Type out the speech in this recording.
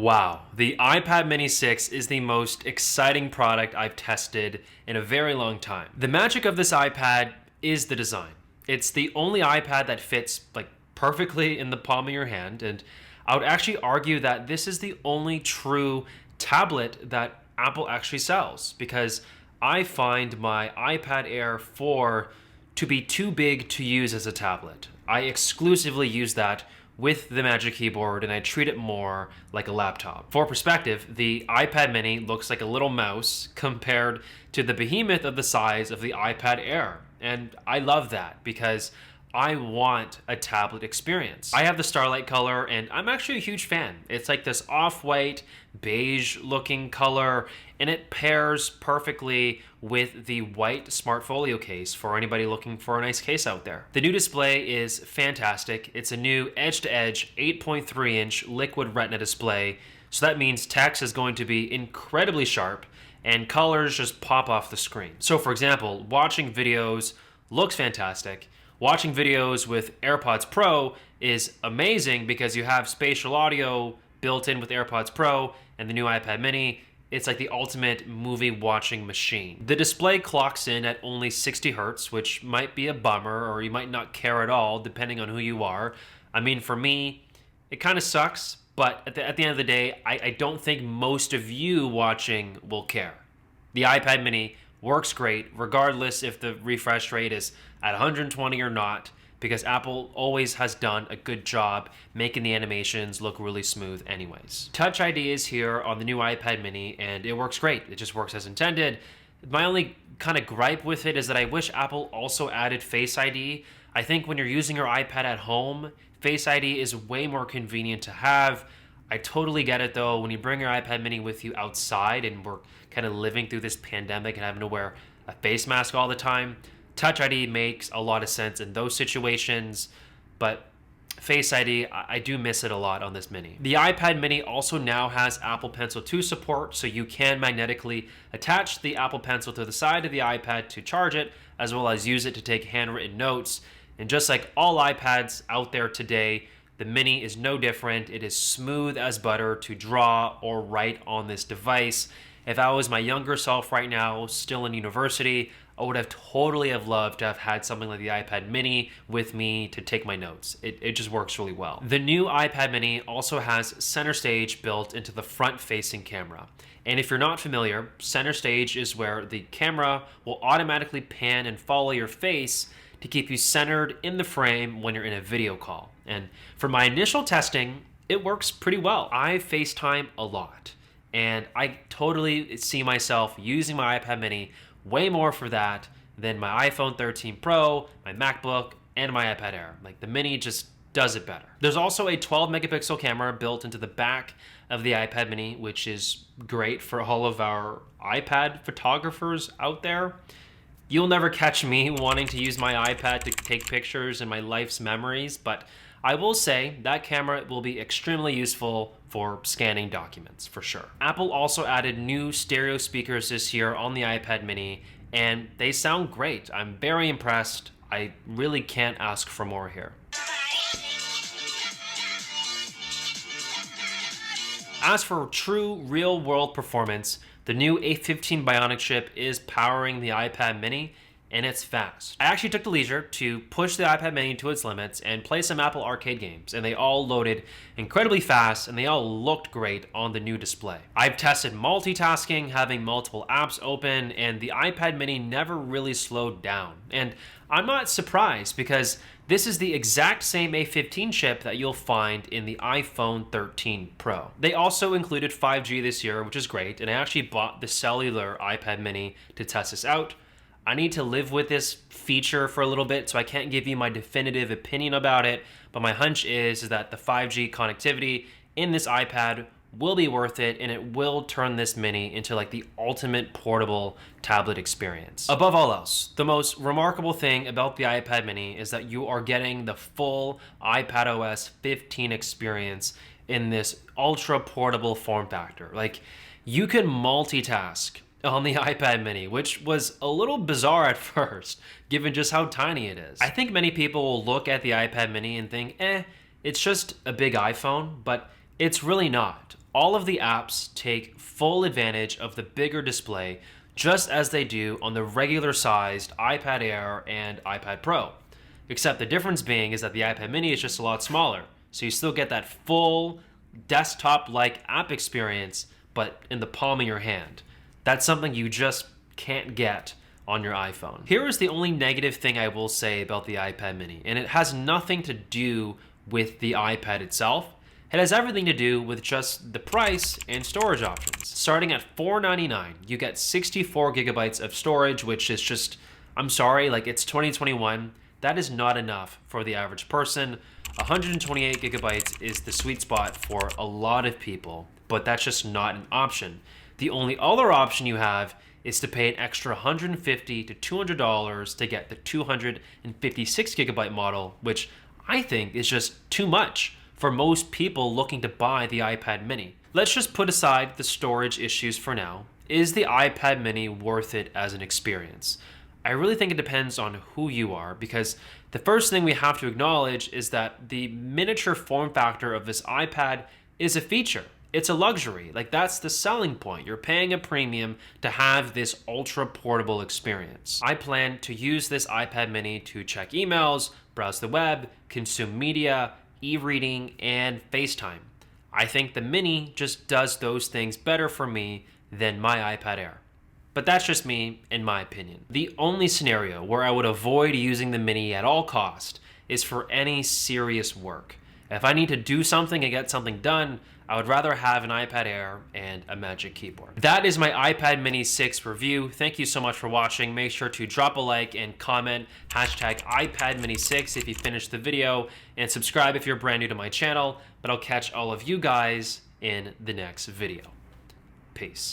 Wow, the iPad mini 6 is the most exciting product I've tested in a very long time. The magic of this iPad is the design. It's the only iPad that fits like perfectly in the palm of your hand, and I would actually argue that this is the only true tablet that Apple actually sells, because I find my iPad Air 4 to be too big to use as a tablet. I exclusively use that with the Magic Keyboard, and I treat it more like a laptop. For perspective, the iPad mini looks like a little mouse compared to the behemoth of the size of the iPad Air. And I love that because I want a tablet experience. I have the Starlight color, and I'm actually a huge fan. It's like this off-white, beige-looking color, and it pairs perfectly with the white Smartfolio case for anybody looking for a nice case out there. The new display is fantastic. It's a new edge-to-edge 8.3-inch liquid retina display, so that means text is going to be incredibly sharp, and colors just pop off the screen. So for example, watching videos looks fantastic. Watching videos with AirPods Pro is amazing because you have spatial audio built in with AirPods Pro and the new iPad mini. It's like the ultimate movie watching machine. The display clocks in at only 60 Hertz, which might be a bummer, or you might not care at all depending on who you are. I mean, for me, it kind of sucks, but at the end of the day, I don't think most of you watching will care. The iPad mini works great regardless if the refresh rate is at 120 or not, because Apple always has done a good job making the animations look really smooth anyways. Touch ID is here on the new iPad mini, and it works great. It just works as intended. My only kind of gripe with it is that I wish Apple also added Face ID. I think when you're using your iPad at home, Face ID is way more convenient to have. I totally get it though, when you bring your iPad mini with you outside and we're kind of living through this pandemic and having to wear a face mask all the time, Touch ID makes a lot of sense in those situations, but Face ID, I do miss it a lot on this mini. The iPad mini also now has Apple Pencil 2 support, so you can magnetically attach the Apple Pencil to the side of the iPad to charge it, as well as use it to take handwritten notes. And just like all iPads out there today, the mini is no different. It is smooth as butter to draw or write on this device. If I was my younger self right now, still in university, I would have totally loved to have had something like the iPad mini with me to take my notes. It just works really well. The new iPad mini also has Center Stage built into the front-facing camera. And if you're not familiar, Center Stage is where the camera will automatically pan and follow your face to keep you centered in the frame when you're in a video call. And for my initial testing, it works pretty well. I FaceTime a lot, and I totally see myself using my iPad mini way more for that than my iPhone 13 Pro, my MacBook, and my iPad Air. Like, the mini just does it better. There's also a 12 megapixel camera built into the back of the iPad mini, which is great for all of our iPad photographers out there. You'll never catch me wanting to use my iPad to take pictures and my life's memories, but I will say that camera will be extremely useful for scanning documents, for sure. Apple also added new stereo speakers this year on the iPad mini, and they sound great. I'm very impressed. I really can't ask for more here. As for true real-world performance, the new A15 Bionic chip is powering the iPad mini, and it's fast. I actually took the leisure to push the iPad mini to its limits and play some Apple Arcade games, and they all loaded incredibly fast, and they all looked great on the new display. I've tested multitasking, having multiple apps open, and the iPad mini never really slowed down. And I'm not surprised, because this is the exact same A15 chip that you'll find in the iPhone 13 Pro. They also included 5G this year, which is great, and I actually bought the cellular iPad mini to test this out. I need to live with this feature for a little bit, so I can't give you my definitive opinion about it, but my hunch is that the 5G connectivity in this iPad will be worth it, and it will turn this mini into like the ultimate portable tablet experience. Above all else, the most remarkable thing about the iPad mini is that you are getting the full iPadOS 15 experience in this ultra portable form factor. Like, you can multitask on the iPad mini, which was a little bizarre at first, given just how tiny it is. I think many people will look at the iPad mini and think, it's just a big iPhone, but it's really not. all of the apps take full advantage of the bigger display just as they do on the regular sized iPad Air and iPad Pro. Except the difference being is that the iPad mini is just a lot smaller. So you still get that full desktop-like app experience, but in the palm of your hand. That's something you just can't get on your iPhone. Here is the only negative thing I will say about the iPad mini, and it has nothing to do with the iPad itself. It has everything to do with just the price and storage options. Starting at $499, you get 64 gigabytes of storage, which is just, I'm sorry, like it's 2021. That is not enough for the average person. 128 gigabytes is the sweet spot for a lot of people, but that's just not an option. The only other option you have is to pay an extra $150 to $200 to get the 256 gigabyte model, which I think is just too much for most people looking to buy the iPad mini. Let's just put aside the storage issues for now. Is the iPad mini worth it as an experience? I really think it depends on who you are, because the first thing we have to acknowledge is that the miniature form factor of this iPad is a feature. It's a luxury. Like, that's the selling point. You're paying a premium to have this ultra portable experience. I plan to use this iPad mini to check emails, browse the web, consume media, e-reading, and FaceTime. I think the mini just does those things better for me than my iPad Air. But that's just me, in my opinion. The only scenario where I would avoid using the mini at all cost is for any serious work. If I need to do something and get something done, I would rather have an iPad Air and a Magic Keyboard. That is my iPad mini 6 review. Thank you so much for watching. Make sure to drop a like and comment hashtag iPad mini 6 if you finished the video, and subscribe if you're brand new to my channel. But I'll catch all of you guys in the next video. Peace.